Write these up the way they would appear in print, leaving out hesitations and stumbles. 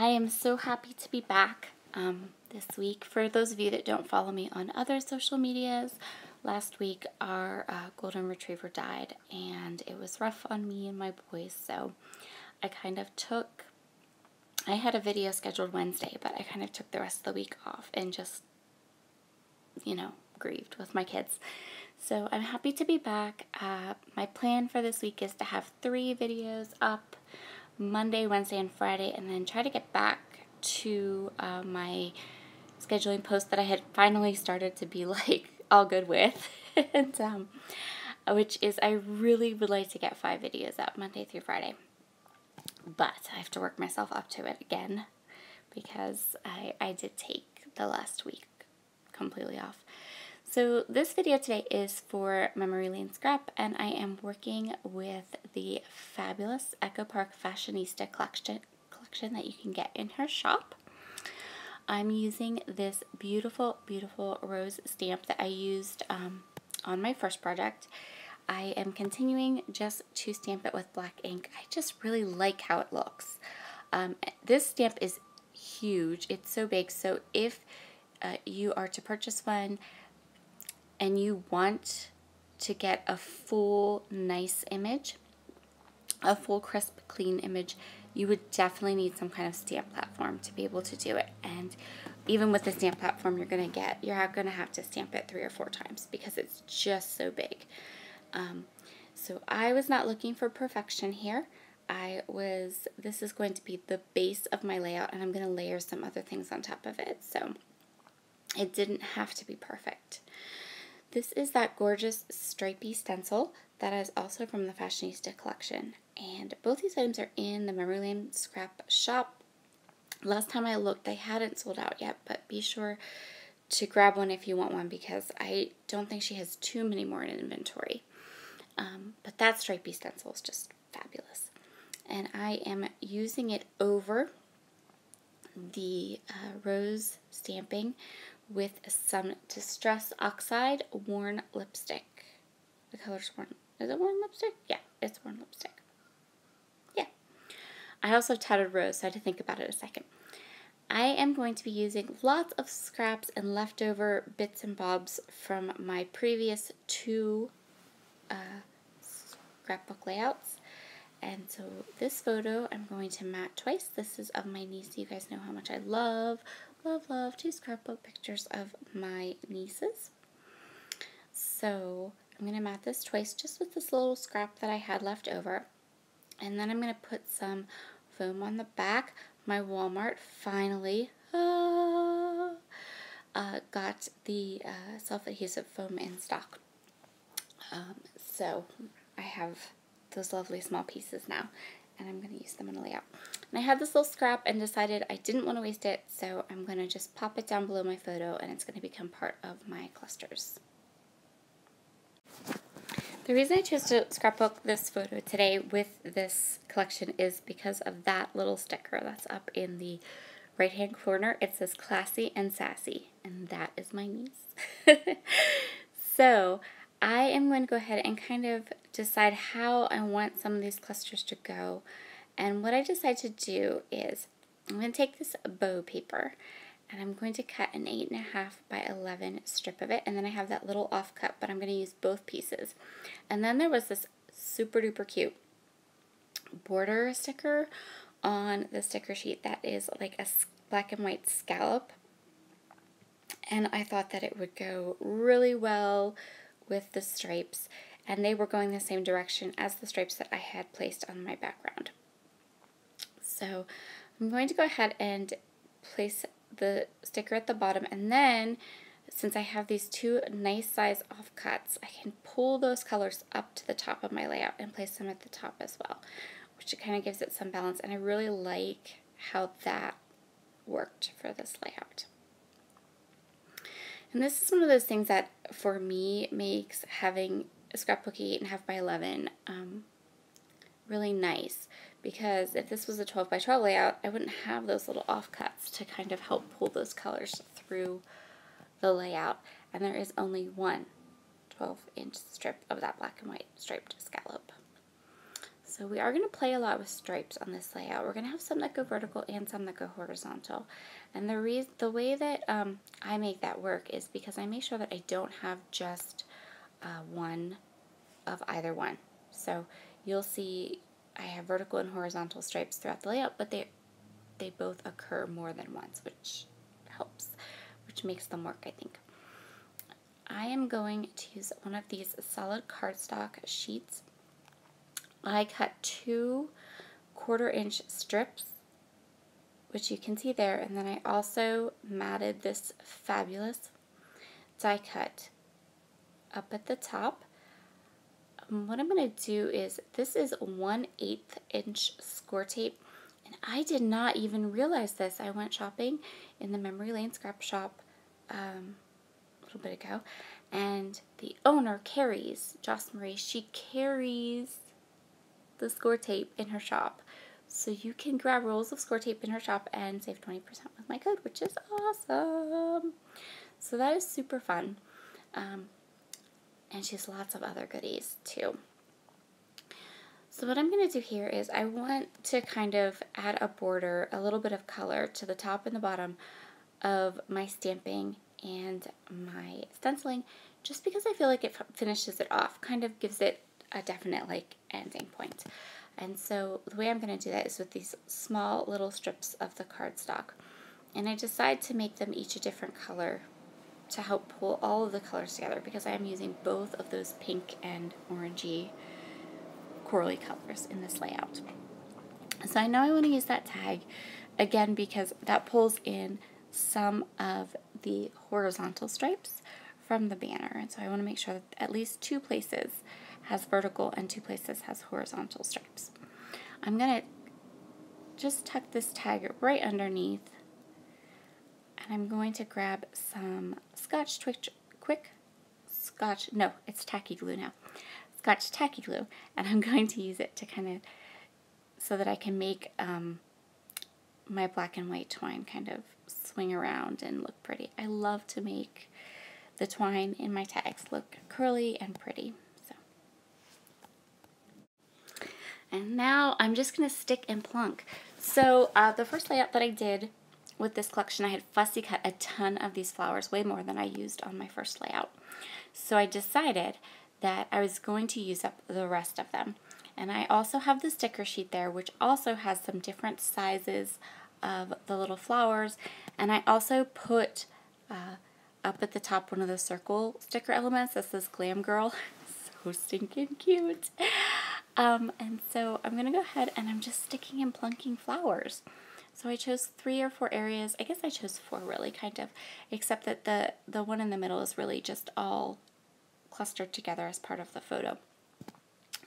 I am so happy to be back this week. For those of you that don't follow me on other social medias, last week our golden retriever died and it was rough on me and my boys, so I had a video scheduled Wednesday, but I kind of took the rest of the week off and just, grieved with my kids. So I'm happy to be back. My plan for this week is to have 3 videos up Monday, Wednesday, and Friday, and then try to get back to my scheduling post that I had finally started to be all good with, and which is I really would like to get 5 videos up Monday through Friday, but I have to work myself up to it again because I did take the last week completely off. So this video today is for Memory Lane Scrap, and I am working with the fabulous Echo Park Fashionista collection that you can get in her shop. I'm using this beautiful, beautiful rose stamp that I used on my first project. I am continuing just to stamp it with black ink. I just really like how it looks. This stamp is huge. It's so big, so if you are to purchase one and you want to get a full nice image, a full crisp clean image, you would definitely need some kind of stamp platform to be able to do it. And even with the stamp platform you're going to have to stamp it 3 or 4 times because it's just so big. So I was not looking for perfection here. This is going to be the base of my layout, and I'm going to layer some other things on top of it, so it didn't have to be perfect. This is that gorgeous stripy stencil that is also from the Fashionista collection, and both these items are in the Memory Lane Scrap shop. Last time I looked, they hadn't sold out yet, but be sure to grab one if you want one because I don't think she has too many more in inventory. But that stripy stencil is just fabulous, and I am using it over the rose stamping with some Distress Oxide Worn Lipstick. The color's worn. Is it worn lipstick? Yeah, it's worn lipstick. Yeah. I also have Tattered Rose, so I had to think about it a second. I am going to be using lots of scraps and leftover bits and bobs from my previous 2 scrapbook layouts. And so this photo I'm going to mat twice. This is of my niece. You guys know how much I love to scrapbook pictures of my nieces. So I'm going to mat this twice just with this little scrap that I had left over. And then I'm going to put some foam on the back. My Walmart finally got the self-adhesive foam in stock. So I have those lovely small pieces now, and I'm going to use them in a layout. And I had this little scrap and decided I didn't want to waste it, so I'm going to just pop it down below my photo, and it's going to become part of my clusters. The reason I chose to scrapbook this photo today with this collection is because of that little sticker that's up in the right-hand corner. It says Classy and Sassy, and that is my niece. So I am going to go ahead and kind of decide how I want some of these clusters to go. And what I decided to do is I'm going to take this bow paper and I'm going to cut an 8.5 by 11 strip of it. And then I have that little offcut, but I'm going to use both pieces. And then there was this super duper cute border sticker on the sticker sheet that is like a black and white scallop. And I thought that it would go really well with the stripes, and they were going the same direction as the stripes that I had placed on my background. So I'm going to go ahead and place the sticker at the bottom, and then since I have these 2 nice size offcuts, I can pull those colors up to the top of my layout and place them at the top as well, which kind of gives it some balance, and I really like how that worked for this layout. And this is one of those things that, for me, makes having a scrapbook 8.5 by 11 really nice. Because if this was a 12 by 12 layout, I wouldn't have those little offcuts to kind of help pull those colors through the layout. And there is only one 12-inch strip of that black and white striped scallop. So we are going to play a lot with stripes on this layout. We're going to have some that go vertical and some that go horizontal. And the way that I make that work is because I make sure that I don't have just one of either one. So you'll see I have vertical and horizontal stripes throughout the layout, but they both occur more than once, which helps, which makes them work, I think. I am going to use one of these solid cardstock sheets. I cut 2 1/4-inch strips, which you can see there, and then I also matted this fabulous die cut up at the top. What I'm going to do is, this is 1/8 inch score tape, and I did not even realize this. I went shopping in the Memory Lane scrap shop a little bit ago, and the owner carries, Joss Marie, she carries the score tape in her shop. So you can grab rolls of score tape in her shop and save 20% with my code, which is awesome. So that is super fun. And she has lots of other goodies too. So what I'm going to do here is I want to kind of add a border, a little bit of color to the top and the bottom of my stamping and my stenciling, just because I feel like it finishes it off, kind of gives it a definite like ending point. And so the way I'm going to do that is with these small little strips of the cardstock. And I decide to make them each a different color to help pull all of the colors together, because I am using both of those pink and orangey corally colors in this layout. So I know I want to use that tag again because that pulls in some of the horizontal stripes from the banner, and so I want to make sure that at least 2 places has vertical and 2 places has horizontal stripes. I'm going to just tuck this tag right underneath, and I'm going to grab some Scotch tacky glue now. Scotch tacky glue, and I'm going to use it to kind of, so that I can make my black and white twine kind of swing around and look pretty. I love to make the twine in my tags look curly and pretty. And now I'm just going to stick and plunk. So the first layout that I did with this collection, I had fussy cut a ton of these flowers, way more than I used on my first layout. So I decided that I was going to use up the rest of them. And I also have the sticker sheet there, which also has some different sizes of the little flowers. And I also put up at the top one of the circle sticker elements that says Glam Girl. So stinking cute. And so I'm going to go ahead and I'm just sticking and plunking flowers. So I chose 3 or 4 areas. I guess I chose 4 really, kind of, except that the one in the middle is really just all clustered together as part of the photo.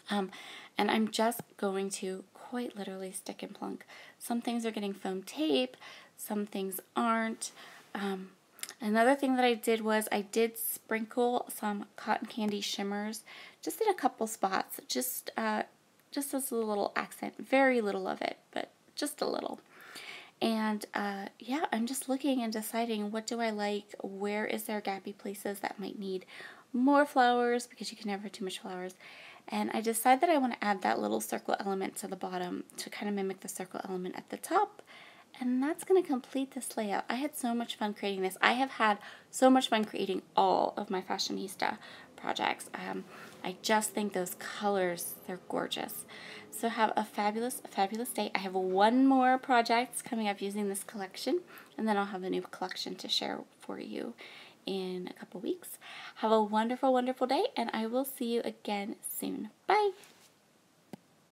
And I'm just going to quite literally stick and plunk. Some things are getting foam tape, some things aren't. Another thing that I did was I did sprinkle some cotton candy shimmers just in a couple spots, just as a little accent. Very little of it, but just a little. And yeah, I'm just looking and deciding, what do I like? Where is there gappy places that might need more flowers, because you can never have too much flowers. And I decide that I want to add that little circle element to the bottom to kind of mimic the circle element at the top. And that's going to complete this layout. I had so much fun creating this. I have had so much fun creating all of my Fashionista projects. I just think those colors, they're gorgeous. So have a fabulous, fabulous day. I have 1 more project coming up using this collection, and then I'll have a new collection to share for you in a couple weeks. Have a wonderful, wonderful day, and I will see you again soon. Bye!